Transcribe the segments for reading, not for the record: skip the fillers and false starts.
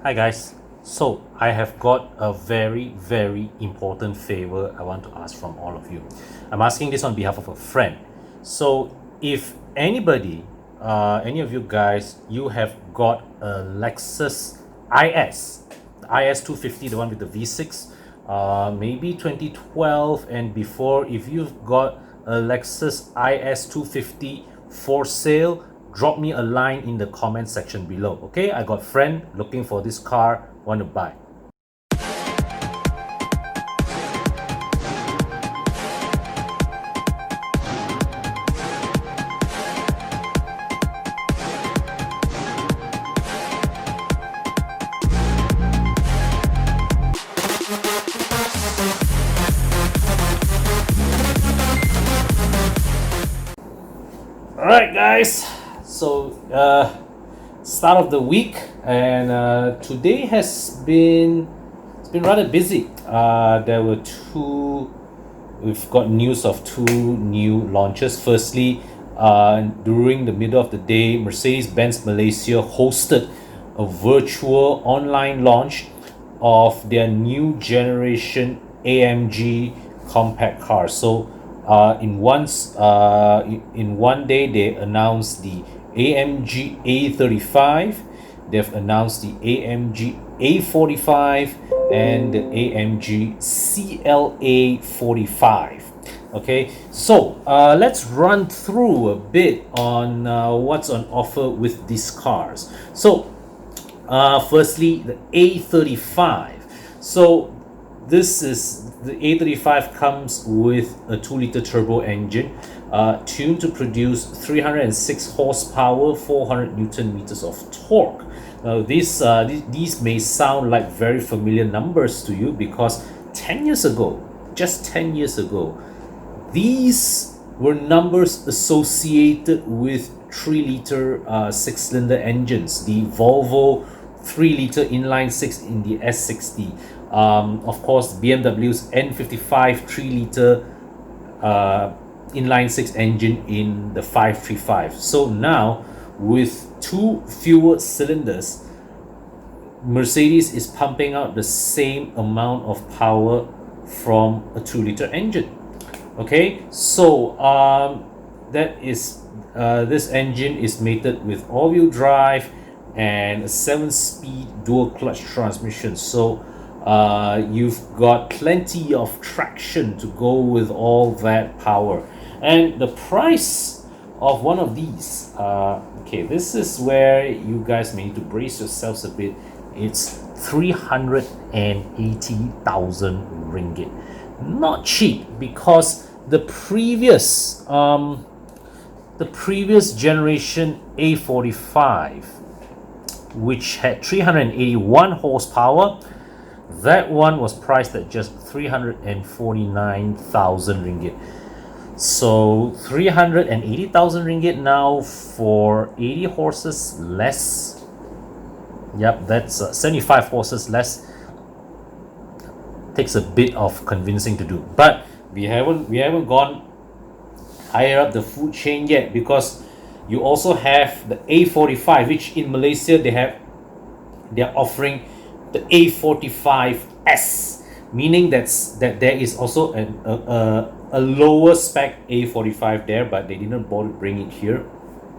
Hi guys, so I have got a very important favor I want to ask from all of you. I'm asking this on behalf of a friend. So if anybody, any of you guys, you have got a Lexus IS, the IS 250, the one with the V6, maybe 2012 and before, if you've got a Lexus IS 250 for sale, drop me a line in the comment section below. Okay, I got friend looking for this car, want to buy. All right, guys. So start of the week, and today has been rather busy. There were we've got news of two new launches. Firstly, during the middle of the day, Mercedes-Benz Malaysia hosted a virtual online launch of their new generation AMG compact car. So in one day they announced the AMG A35, they've announced the AMG A45 and the AMG CLA 45. Okay, so let's run through a bit on what's on offer with these cars. So firstly, the A35. So this is the A35 comes with a 2-liter turbo engine tuned to produce 306 horsepower, 400 newton meters of torque. Now these may sound like very familiar numbers to you because 10 years ago, just 10 years ago, these were numbers associated with 3-liter 6-cylinder engines, the Volvo 3-liter inline 6 in the S60. Of course, BMW's N55 3-liter inline 6 engine in the 535. So now, with two fewer cylinders, Mercedes is pumping out the same amount of power from a 2-liter engine. Okay, so that is this engine is mated with all-wheel drive and a 7-speed dual clutch transmission. So you've got plenty of traction to go with all that power. And the price of one of these, okay, this is where you guys may need to brace yourselves a bit. It's 380,000 ringgit. Not cheap, because the previous generation A45, which had 381 horsepower, that one was priced at just 349,000 ringgit. So 380,000 ringgit now for 80 horses less. Yep, that's 75 horses less. Takes a bit of convincing to do, but we haven't gone higher up the food chain yet, because you also have the A45, which in Malaysia they're offering the A45S, meaning that there is also a lower spec A45 there, but they didn't bother bring it here.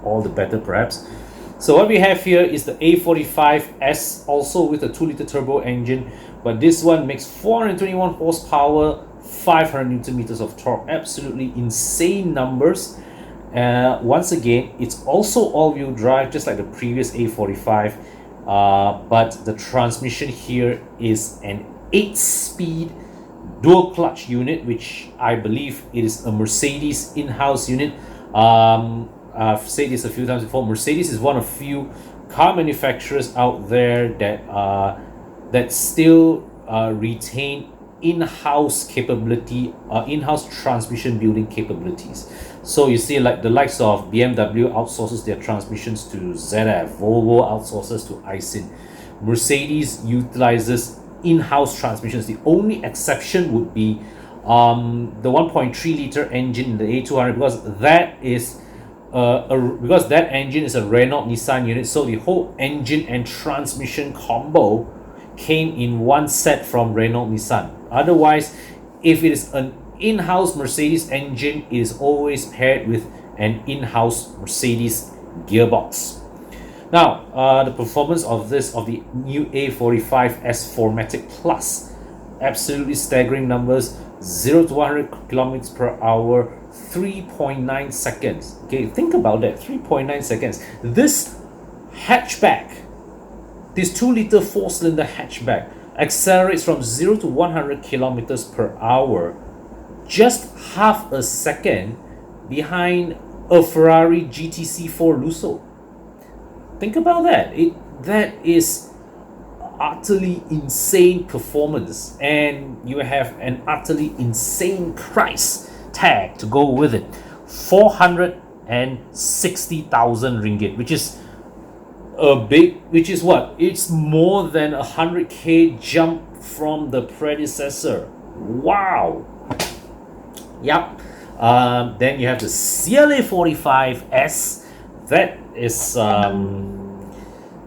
All the better, perhaps. So what we have here is the A45S, also with a 2-liter turbo engine, but this one makes 421 horsepower, 500 newton meters of torque. Absolutely insane numbers. Once again, it's also all-wheel drive, just like the previous A45, but the transmission here is an 8-speed dual clutch unit, which I believe it is a Mercedes in-house unit. I've said this a few times before. Mercedes is one of few car manufacturers out there that still retain in-house capability, in-house transmission building capabilities. So you see, like the likes of BMW outsources their transmissions to ZF, Volvo outsources to aurizn. Mercedes utilizes in-house transmissions. The only exception would be the 1.3-liter engine in the A200, because that is because that engine is a Renault Nissan unit, so the whole engine and transmission combo came in one set from Renault Nissan. Otherwise, if it is an in-house Mercedes engine, it is always paired with an in-house Mercedes gearbox. Now, the performance of the new A45 S4matic Plus, absolutely staggering numbers: 0 to 100 kilometers per hour, 3.9 seconds. Okay, think about that, 3.9 seconds. This hatchback, this 2-liter 4-cylinder hatchback, accelerates from 0 to 100 kilometers per hour just half a second behind a Ferrari GTC4 Lusso. Think about that. That is utterly insane performance, and you have an utterly insane price tag to go with it. 460,000 ringgit, which is what? It's more than 100k jump from the predecessor. Wow. Yep. Then you have the CLA 45S. That is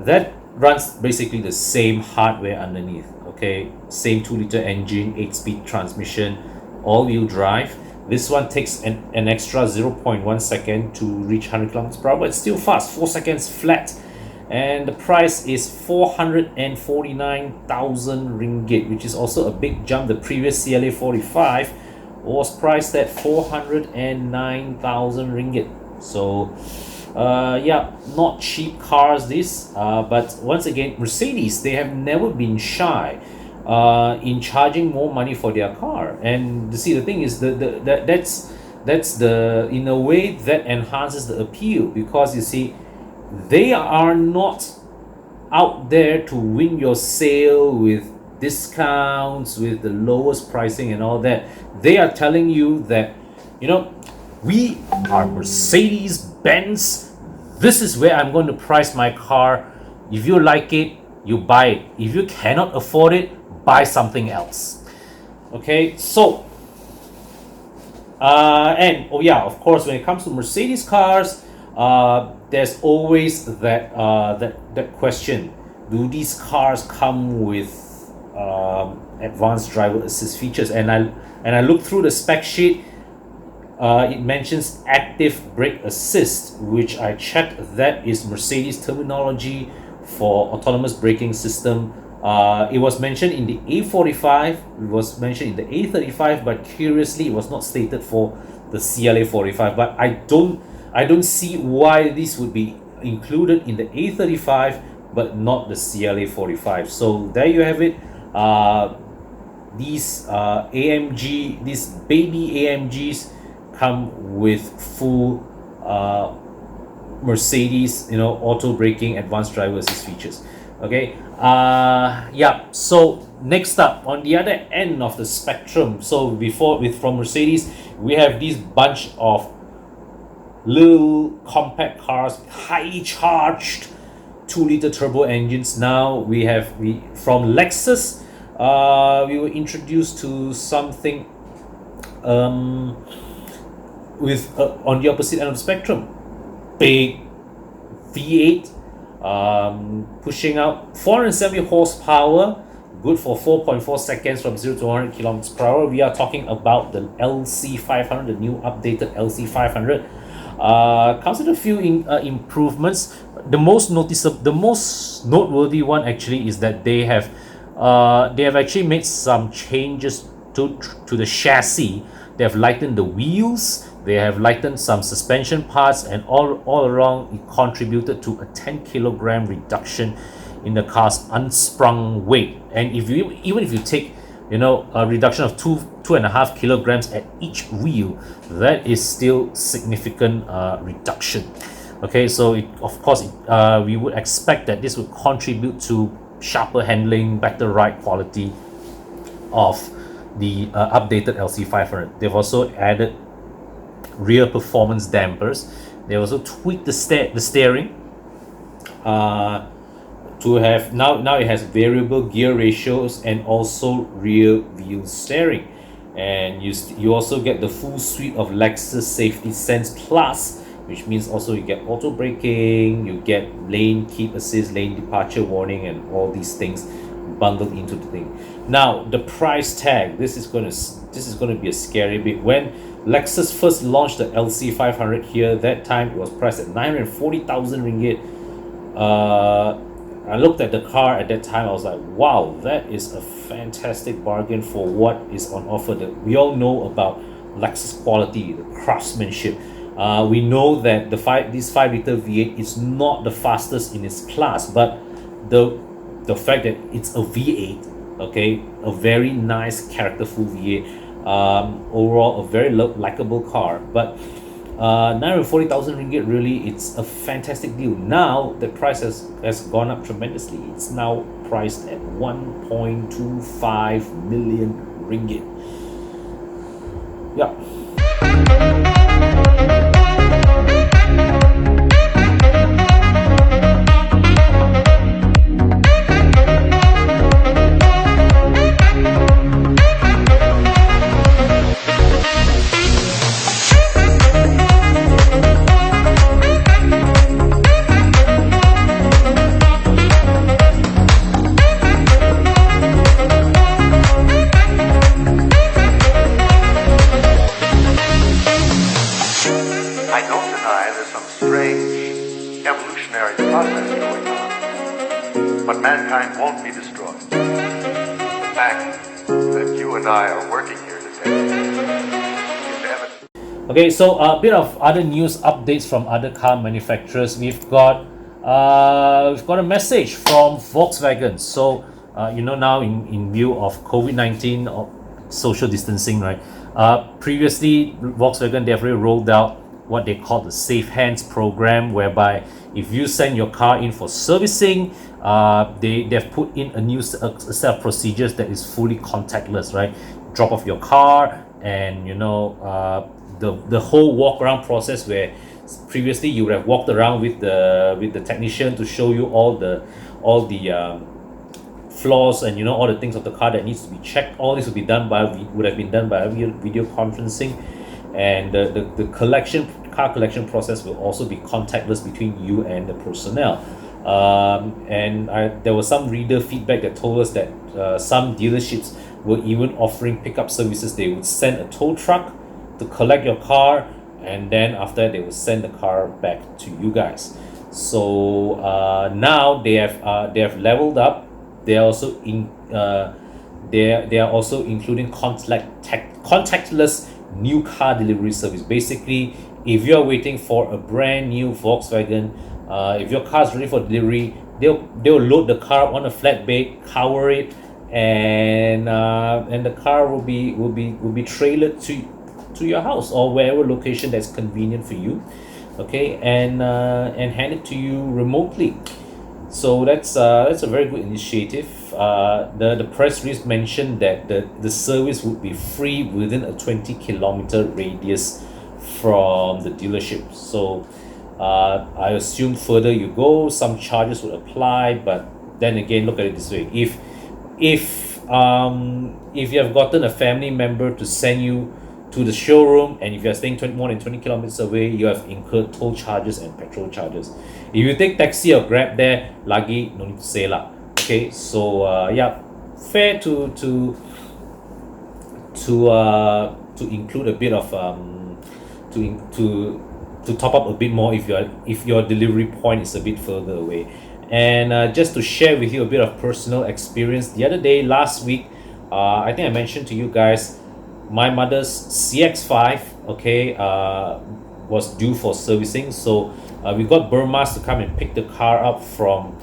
that runs basically the same hardware underneath. Okay, same 2-liter engine, 8-speed transmission, all-wheel drive. This one takes an extra 0.1 second to reach 100 kilometers per hour, but it's still fast, 4 seconds flat. And the price is 449,000 ringgit, which is also a big jump. The previous CLA 45 was priced at 409,000 ringgit. So yeah, not cheap cars this, but once again, Mercedes, they have never been shy in charging more money for their car. And see, the thing is, that's the, in a way, that enhances the appeal, because you see, they are not out there to win your sale with discounts, with the lowest pricing and all that. They are telling you that, you know, we are Mercedes-Benz. This is where I'm going to price my car. If you like it, you buy it. If you cannot afford it, buy something else. Okay, so and oh yeah, of course, when it comes to Mercedes cars, there's always that question: do these cars come with advanced driver assist features? And I looked through the spec sheet. It mentions active brake assist, which I checked. That is Mercedes terminology for autonomous braking system. It was mentioned in the A45, it was mentioned in the A35, but curiously, it was not stated for the CLA 45. But I don't see why this would be included in the A35 but not the CLA 45. So there you have it. These AMG, these baby AMGs come with full Mercedes, auto braking, advanced driver assist features. Okay. Yeah. So next up, on the other end of the spectrum, so from Mercedes, we have this bunch of little compact cars, highly charged 2-liter turbo engines. Now we from Lexus, we were introduced to something with on the opposite end of the spectrum, big V8, pushing out 470 horsepower, good for 4.4 seconds from 0 to 100 kilometers per hour. We are talking about the LC 500, the new updated LC 500. Comes with a few improvements. The most noteworthy one actually is that they have actually made some changes to the chassis. They have lightened the wheels. They have lightened some suspension parts, and all around it contributed to a 10 kilogram reduction in the car's unsprung weight. And even if you take a reduction of 2.5 kilograms at each wheel, that is still significant reduction. Okay, so we would expect that this would contribute to sharper handling, better ride quality of the updated LC 500. They've also added rear performance dampers. They also tweaked the steering to have now it has variable gear ratios and also rear wheel steering. And you also get the full suite of Lexus Safety Sense Plus, which means also you get auto braking, you get lane keep assist, lane departure warning, and all these things bundled into the thing. Now the price tag, this is going to be a scary bit. When Lexus first launched the LC 500 here, that time it was priced at 940,000 ringgit. I looked at the car at that time, I was like, wow, that is a fantastic bargain for what is on offer. That we all know about Lexus quality, the craftsmanship. We know that this 5-liter V8 is not the fastest in its class, but the fact that it's a V8, okay, a very nice characterful V8, overall a very likable car, but 940,000 ringgit, really, it's a fantastic deal. Now the price has gone up tremendously. It's now priced at 1.25 million ringgit. Yeah. I don't deny there's some strange evolutionary process going on, but mankind won't be destroyed. The fact that you and I are working here today is evidence. Okay, so a bit of other news updates from other car manufacturers. We've got a message from Volkswagen. So now in view of COVID-19 or social distancing, right? Previously, Volkswagen, they've already rolled out what they call the Safe Hands program, whereby if you send your car in for servicing, they've put in a new set of procedures that is fully contactless, right? Drop off your car, and the whole walk around process, where previously you would have walked around with the technician to show you all the flaws and all the things of the car that needs to be checked. All this would have been done by video conferencing, and the car collection process will also be contactless between you and the personnel. There was some reader feedback that told us that some dealerships were even offering pickup services. They would send a tow truck to collect your car, and then after that they will send the car back to you guys. So now they have leveled up. They are also including contactless new car delivery service. Basically, if you're waiting for a brand new Volkswagen, if your car is ready for delivery, they'll load the car on a flatbed, cover it, and the car will be trailered to your house or wherever location that's convenient for you, okay, and hand it to you remotely. So that's a very good initiative. The press release mentioned that the service would be free within a 20-kilometer radius from the dealership. So I assume further you go, some charges would apply. But then again, look at it this way: if you have gotten a family member to send you to the showroom, and if you are staying more than 20 kilometers away, you have incurred toll charges and petrol charges. If you take taxi or Grab there, lagi no need to say lah. Okay, so fair to include a bit of to top up a bit more if your delivery point is a bit further away. And just to share with you a bit of personal experience, the other day, last week, I think I mentioned to you guys, my mother's CX-5, okay, was due for servicing. So we got Burmas to come and pick the car up from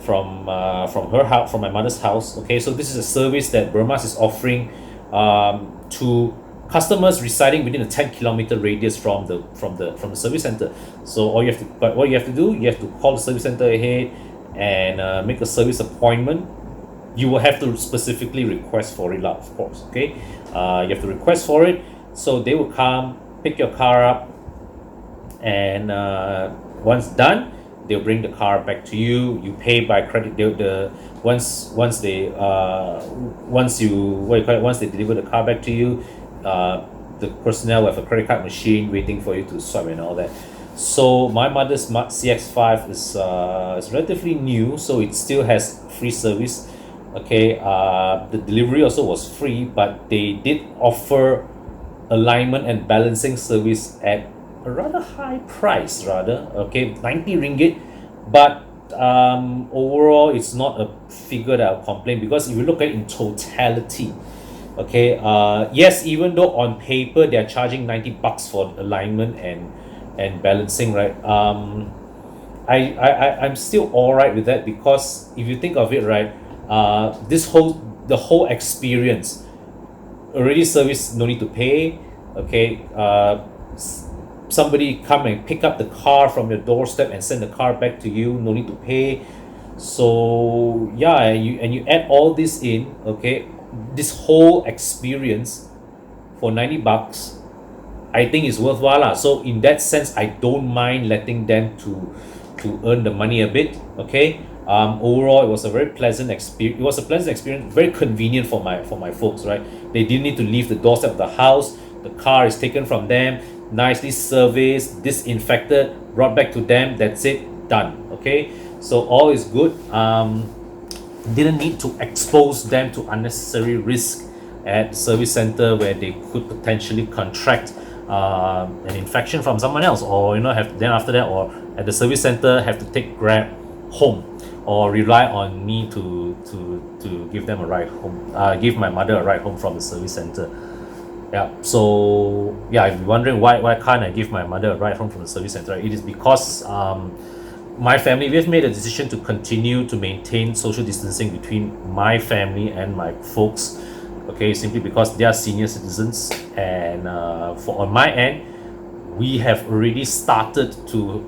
her house, from my mother's house. Okay, so this is a service that Burmas is offering to customers residing within a 10-kilometer radius from the service center. So what you have to do, you have to call the service center ahead and make a service appointment. You will have to specifically request for it, of course. Okay, you have to request for it. So they will come, pick your car up, and once done, they'll bring the car back to you. You pay by credit. Once they deliver the car back to you, the personnel will have a credit card machine waiting for you to swipe and all that. So my mother's CX-5 is relatively new, so it still has free service. Okay, the delivery also was free, but they did offer alignment and balancing service at a rather high price, rather. Okay, 90 ringgit, but overall it's not a figure that I'll complain, because if you look at it in totality, okay, yes, even though on paper they're charging 90 bucks for alignment and balancing, right? I'm still all right with that, because if you think of it, right, the whole experience already service, no need to pay. Okay, somebody come and pick up the car from your doorstep and send the car back to you, no need to pay. So yeah, and you add all this in, okay, this whole experience for 90 bucks, I think is worthwhile lah. So in that sense, I don't mind letting them to earn the money a bit. Okay, overall it was a very pleasant experience. It was a pleasant experience, very convenient for my folks, right? They didn't need to leave the doorstep of the house. The car is taken from them, nicely serviced, disinfected, brought back to them. That's it, done. Okay, so all is good. Didn't need to expose them to unnecessary risk at the service center, where they could potentially contract an infection from someone else, or have then after that, or at the service center have to take Grab home, or rely on me to give them a ride home, give my mother a ride home from the service center. Yeah, so yeah, if you're wondering why can't I give my mother a ride home from the service center, it is because my family, we've made a decision to continue to maintain social distancing between my family and my folks. Okay, simply because they are senior citizens, and for on my end, we have already started to,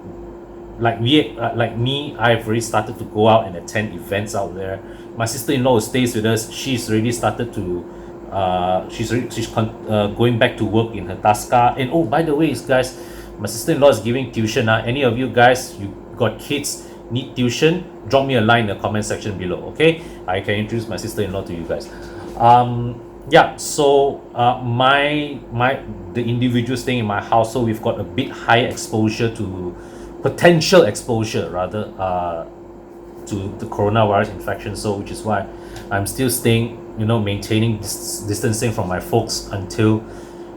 like me, I've already started to go out and attend events out there. My sister-in-law who stays with us, she's already started to going back to work in her taska. And oh, by the way, guys, my sister-in-law is giving tuition. Any of you guys, you got kids, need tuition, drop me a line in the comment section below. Okay, I can introduce my sister-in-law to you guys. Yeah, so the individuals staying in my house, so we've got a bit higher exposure to potential exposure, rather, to the coronavirus infection. So which is why I'm still staying, maintaining distancing from my folks until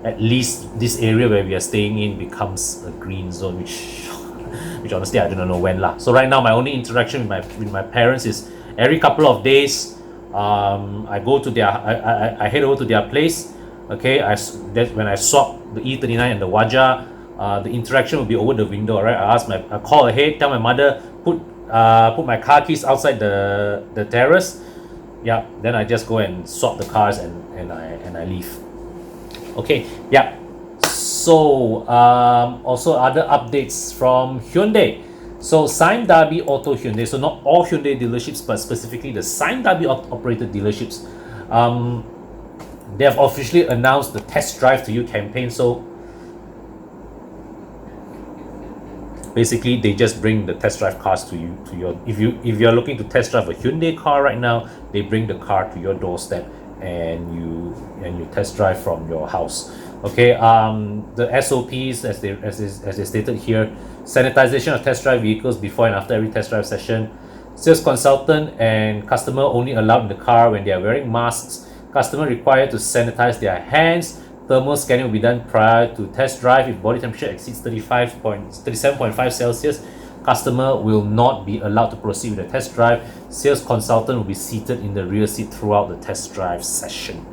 at least this area where we are staying in becomes a green zone, which honestly I don't know when lah. So right now my only interaction with my parents is every couple of days. I go to I head over to their place. Okay, that's when I swap the E39 and the Wajah. The interaction will be over the window, right? I call ahead, tell my mother, put my car keys outside the terrace. Yeah, then I just go and swap the cars and I leave. Okay, yeah. So also other updates from Hyundai. So Sime Darby Auto Hyundai, so not all Hyundai dealerships, but specifically the Sime Darby operated dealerships, they have officially announced the Test Drive to You campaign. So basically they just bring the test drive cars to you, if you're looking to test drive a Hyundai car right now, they bring the car to your doorstep and you test drive from your house. Okay, the SOPs as they stated here: sanitization of test drive vehicles before and after every test drive session, sales consultant and customer only allowed in the car when they are wearing masks, customer required to sanitize their hands, thermal scanning will be done prior to test drive. If body temperature exceeds 37.5 Celsius, customer will not be allowed to proceed with the test drive. Sales consultant will be seated in the rear seat throughout the test drive session.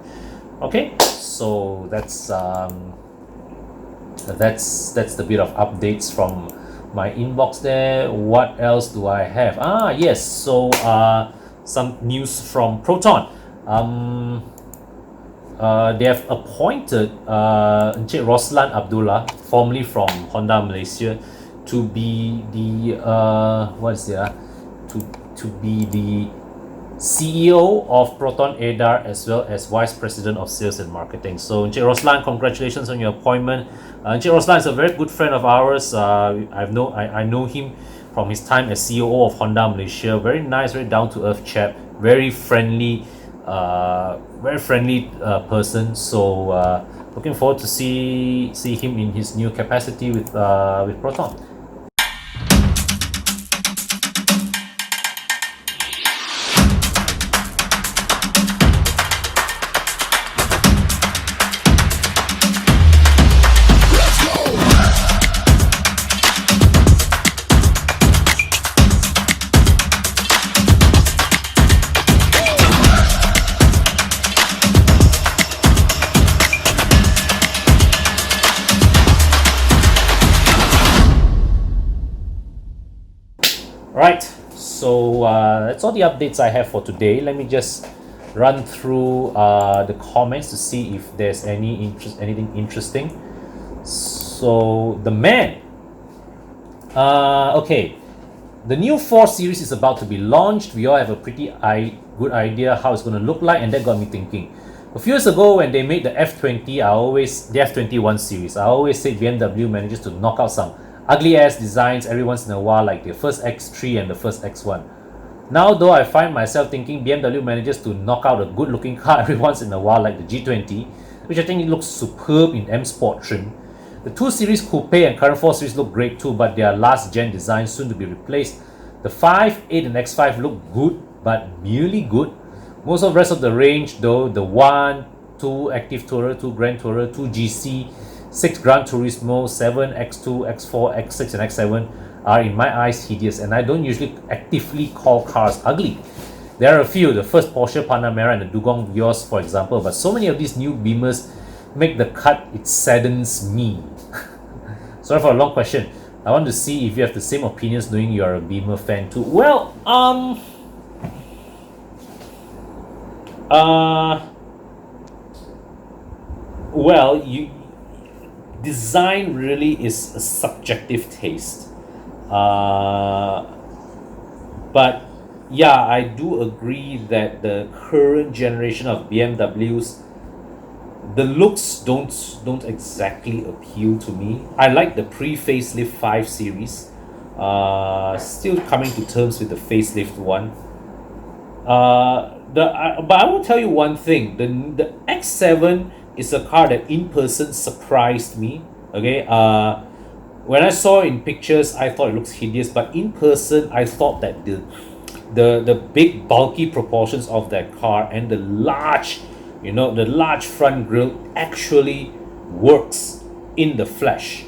Okay, so that's the bit of updates from my inbox there. What else do I have? Yes, so some news from Proton. They have appointed Encik Roslan Abdullah, formerly from Honda Malaysia, to be the to be the CEO of Proton ADAR, as well as Vice President of Sales and Marketing. So Encik Roslan, congratulations on your appointment. Encik Roslan is a very good friend of ours. I know him from his time as COO of Honda Malaysia. Very nice, very down to earth chap, very friendly person. So looking forward to see him in his new capacity with Proton. Right, so that's all the updates I have for today. Let me just run through the comments to see if there's anything interesting. So the man, okay, the new 4 Series is about to be launched. We all have a pretty good idea how it's going to look like, and that got me thinking. A few years ago, when they made the F20, the F21 series, I always said BMW manages to knock out some ugly ass designs every once in a while, like the first X3 and the first X1. Now though, I find myself thinking BMW manages to knock out a good looking car every once in a while, like the G20, which I think it looks superb in M Sport trim. The 2 Series Coupe and current 4 Series look great too, but they are last gen designs soon to be replaced. The 5, 8 and X5 look good, but merely good. Most of the rest of the range though, the 1, 2 Active Tourer, 2 Grand Tourer, 2 GC, 6 Gran Turismo, 7, X2, X4, X6 and X7 are in my eyes hideous, and I don't usually actively call cars ugly. There are a few, the first Porsche Panamera and the Dugong Vios for example, but so many of these new Beamers make the cut, it saddens me. Sorry for a long question. I want to see if you have the same opinions knowing you are a Beamer fan too. Well, design really is a subjective taste, but yeah, I do agree that the current generation of BMWs, the looks don't exactly appeal to me. I like the pre-facelift 5 Series, still coming to terms with the facelift one. But I will tell you one thing, the X7 is a car that in person surprised me. Okay, when I saw it in pictures, I thought it looks hideous, but in person, I thought that the big bulky proportions of that car and the large front grille actually works in the flesh.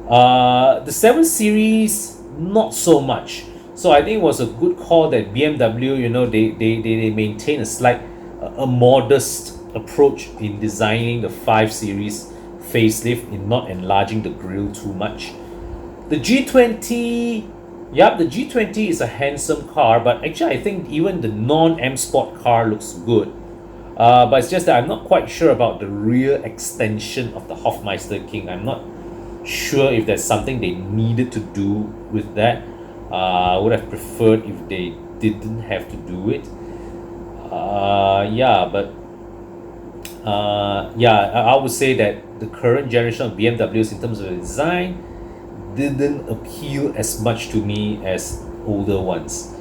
The 7 Series, not so much. So I think it was a good call that BMW, they maintain a modest approach in designing the 5 Series facelift, in not enlarging the grille too much. The G20, the G20 is a handsome car, but actually I think even the non-M Sport car looks good. But it's just that I'm not quite sure about the rear extension of the Hofmeister King. I'm not sure if there's something they needed to do with that. I would have preferred if they didn't have to do it. I would say that the current generation of BMWs in terms of the design didn't appeal as much to me as older ones.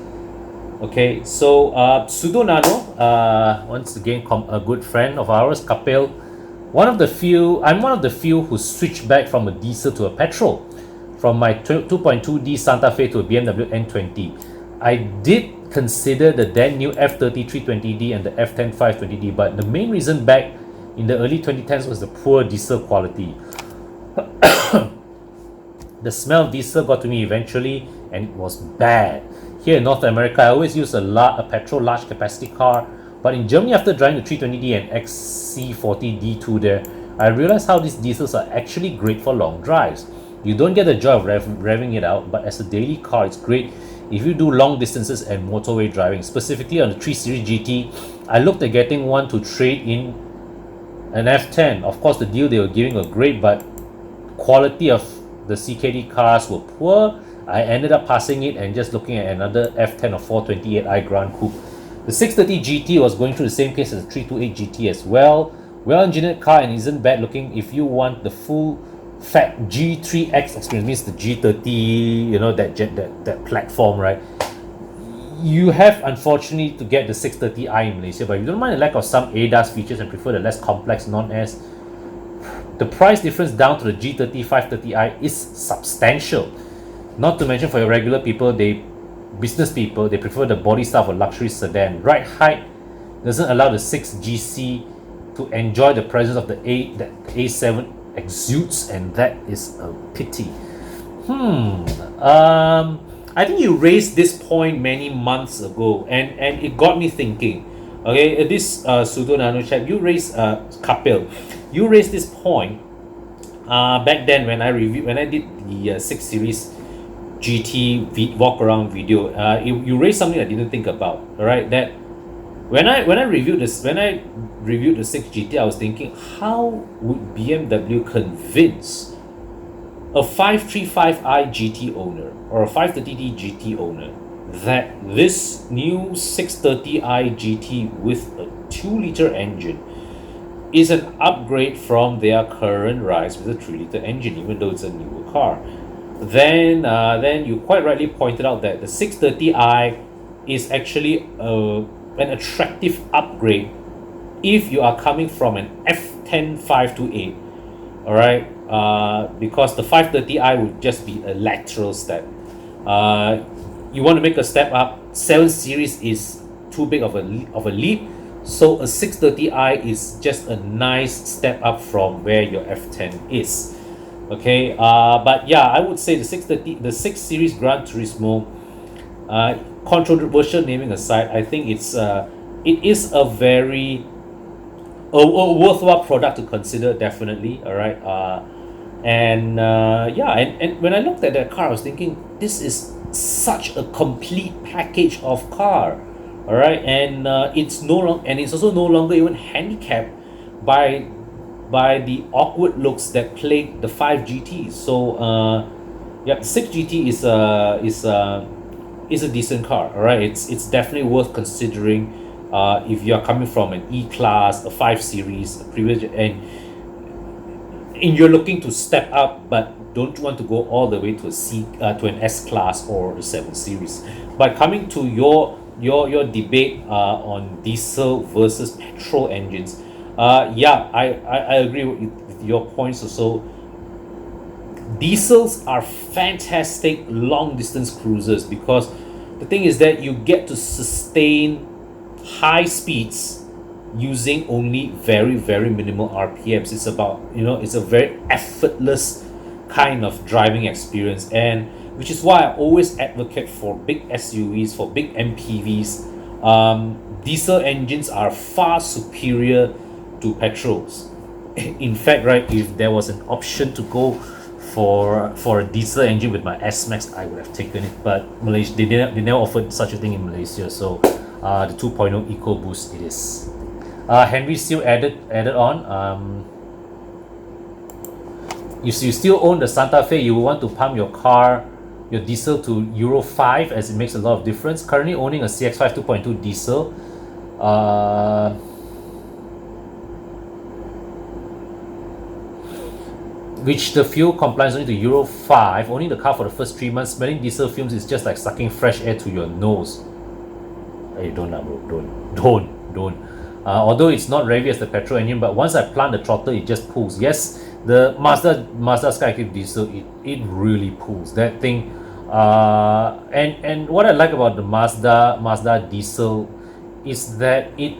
Okay, so Sudo Nano, once again a good friend of ours, Kapil, I'm one of the few who switched back from a diesel to a petrol, from my 2.2D Santa Fe to a BMW N20. I did consider the then new F30 320D and the F10 520D, but the main reason back in the early 2010s was the poor diesel quality. The smell of diesel got to me eventually, and it was bad. Here in North America, I always use a petrol large capacity car, but in Germany, after driving the 320D and XC40 D2 there, I realized how these diesels are actually great for long drives. You don't get the joy of revving it out, but as a daily car, it's great if you do long distances and motorway driving. Specifically on the 3 Series GT, I looked at getting one to trade in an F10. Of course, the deal they were giving were great, but quality of the CKD cars were poor. I ended up passing it and just looking at another F10 or 428i Grand Coupe. The 630 GT was going through the same case as the 328 GT as well. Well-engineered car and isn't bad looking if you want the full fat G3X experience, means the G30, that platform, right? You have unfortunately to get the 630i in Malaysia, but if you don't mind the lack of some ADAS features and prefer the less complex non-S the price difference down to the G30 530i is substantial. Not to mention for your regular people, business people, they prefer the body style of a luxury sedan. Right height doesn't allow the 6GC to enjoy the presence of the A7 exudes, and that is a pity. I think you raised this point many months ago, and it got me thinking. Okay, this pseudo nano chap, you raised Kapil, you raised this point back then when I did the 6 Series GT walk around video. You raised something I didn't think about. All right, that when I reviewed the 6 GT, I was thinking, how would BMW convince a 535i GT owner or a 530d GT owner that this new 630i GT with a 2-liter engine is an upgrade from their current rise with a 3-liter engine, even though it's a newer car? Then you quite rightly pointed out that the 630i is actually an attractive upgrade if you are coming from an F10 528, all right, because the 530i would just be a lateral step. You want to make a step up, 7 Series is too big of a leap, so a 630i is just a nice step up from where your F10 is. Okay, but yeah, I would say the 6 Series Gran Turismo, controversial naming aside, I think it is a very worthwhile product to consider, definitely. All right, and when I looked at that car, I was thinking, this is such a complete package of car. All right, and it's also no longer even handicapped by the awkward looks that plague the 5 GTs. So the 6 GT is a decent car. All right, it's definitely worth considering if you are coming from an E-Class, a 5 Series, a previous, and you're looking to step up but don't want to go all the way to to an S-Class or a 7 Series. But coming to your debate on diesel versus petrol engines, I agree with your points also. Diesels are fantastic long distance cruisers because the thing is that you get to sustain high speeds using only very, very minimal RPMs. It's about, it's a very effortless kind of driving experience, and which is why I always advocate for big SUVs, for big MPVs. Diesel engines are far superior to petrols. In fact, right, if there was an option to go for a diesel engine with my S-Max, I would have taken it, but Malaysia, they never offered such a thing in Malaysia, so the 2.0 EcoBoost it is. Henry still added on, if you still own the Santa Fe, you want to pump your diesel to Euro 5, as it makes a lot of difference. Currently owning a CX-5 2.2 diesel, which the fuel compliance only to Euro 5. Owning the car for the first 3 months, smelling diesel fumes is just like sucking fresh air to your nose. Hey, don't, bro, don't. Although it's not revvy as the petrol engine, but once I plant the throttle, it just pulls. Yes, the Mazda Skyactiv diesel, it really pulls that thing. And what I like about the Mazda diesel is that it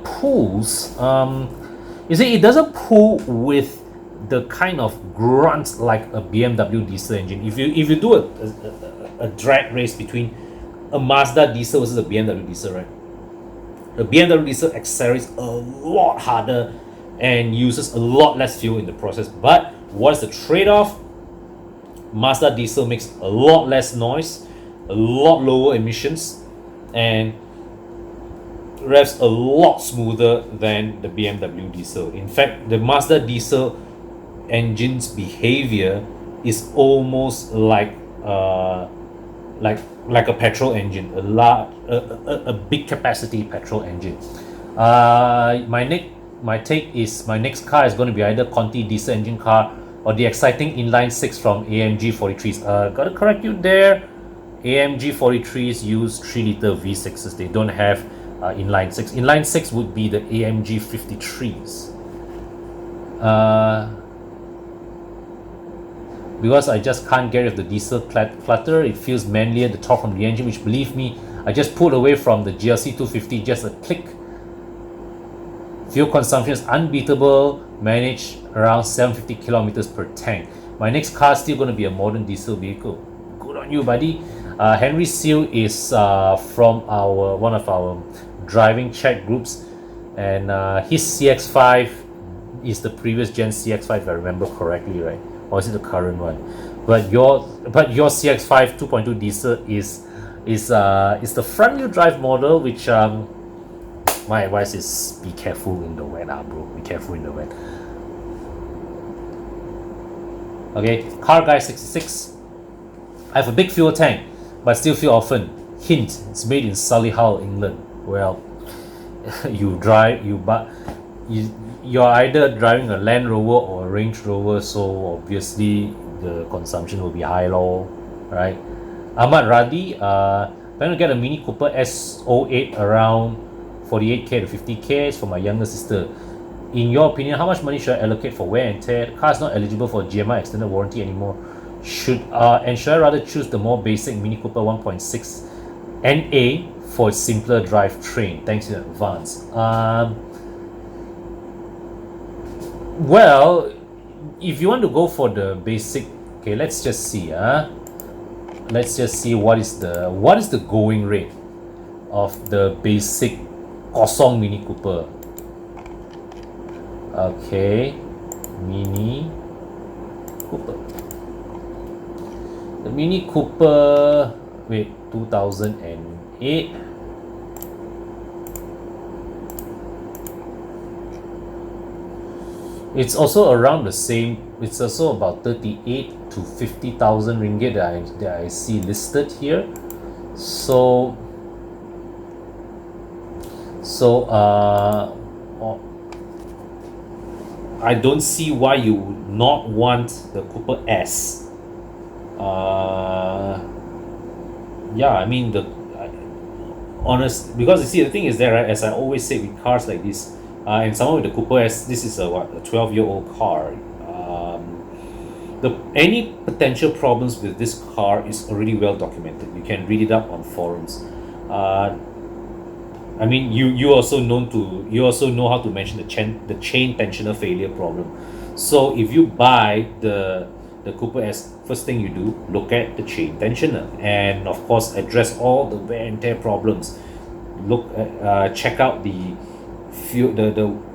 pulls. You see, it doesn't pull with the kind of grunt like a BMW diesel engine. If you do a drag race between a Mazda diesel versus a BMW diesel, right? The BMW diesel accelerates a lot harder and uses a lot less fuel in the process. But what's the trade-off? Mazda diesel makes a lot less noise, a lot lower emissions, and revs a lot smoother than the BMW diesel. In fact, the Mazda diesel engine's behavior is almost like a petrol engine, a big capacity petrol engine. My take is my next car is going to be either Conti diesel engine car or the exciting inline 6 from AMG 43s. Gotta correct you there. AMG 43s use 3-liter V6s. They don't have inline 6. Inline 6 would be the AMG 53s. because I just can't get rid of the diesel clutter. It feels manlier, the torque from the engine, which, believe me, I just pulled away from the GLC 250, just a click. Fuel consumption is unbeatable, managed around 750 kilometers per tank. My next car is still going to be a modern diesel vehicle. Good on you, buddy. Henry Seal is from one of our driving chat groups, and his CX-5 is the previous gen CX-5, if I remember correctly, right? Or is it the current one? But your CX-5 2.2 diesel is the front-wheel drive model, which my advice is be careful in the wet, bro. Be careful in the wet. Okay, Car Guy 66. I have a big fuel tank, but still feel often. Hint: it's made in Solihull, England. Well, you're either driving a Land Rover or a Range Rover, so obviously the consumption will be high, low, right? Ahmad Radi, plan to get a Mini Cooper S08 around 48k to 50k for my younger sister. In your opinion, how much money should I allocate for wear and tear? The car is not eligible for GMI extended warranty anymore. Should I rather choose the more basic Mini Cooper 1.6 NA for its simpler drivetrain? Thanks in advance. Well, if you want to go for the basic, okay, let's just see. Let's just see what is the going rate of the basic Kosong Mini Cooper. Okay, Mini Cooper. The Mini Cooper, wait, 2008. It's also around the same. It's also about 38 to 50,000 ringgit that I see listed here. So I don't see why you would not want the Cooper S. Yeah, I mean honest, because you see the thing is there, right? As I always say with cars like this, and someone with the Cooper S, this is a 12-year-old car. Any potential problems with this car is already well documented. You can read it up on forums. I mean, you also know how to mention the chain tensioner failure problem. So if you buy the Cooper S, first thing you do, look at the chain tensioner, and of course address all the wear and tear problems. Check out the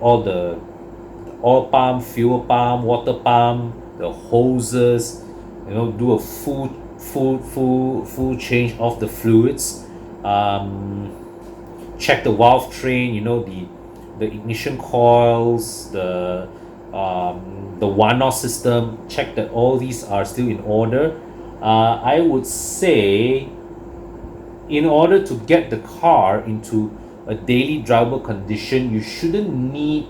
all the oil pump, fuel pump, water pump, the hoses. Do a full change of the fluids. Check the valve train, the ignition coils, the one-off system. Check that all these are still in order. I would say, in order to get the car into a daily drivable condition, you shouldn't need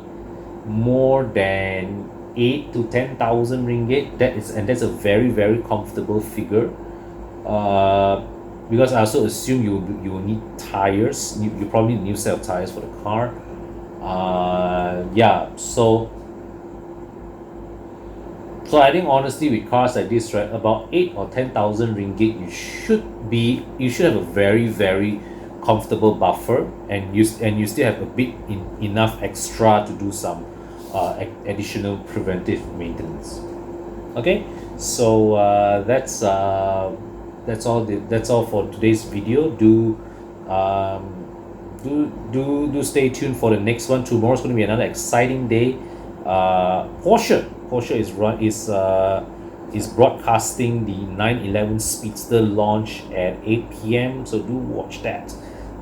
more than 8 to 10,000 ringgit. That's a very, very comfortable figure. Because I also assume you will need tires. You probably need a new set of tires for the car. So I think honestly, with cars like this, right, about 8 or 10,000 ringgit, you should have a very, very comfortable buffer, and you still have a bit enough extra to do some additional preventive maintenance. Okay, so that's all for today's video. Do stay tuned for the next one. Tomorrow's going to be another exciting day. Porsche is broadcasting the 911 Speedster launch at 8 p.m. So do watch that.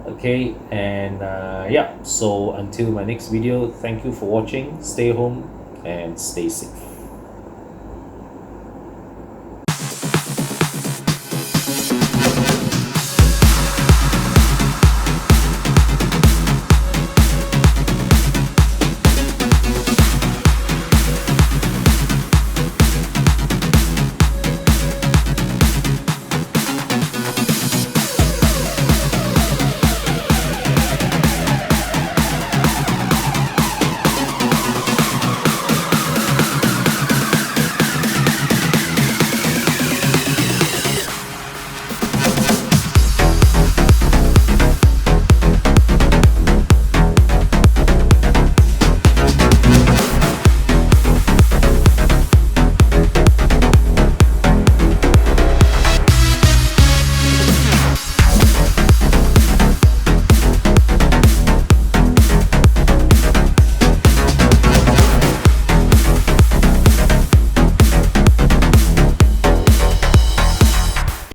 Okay, and so until my next video, thank you for watching. Stay home and stay safe.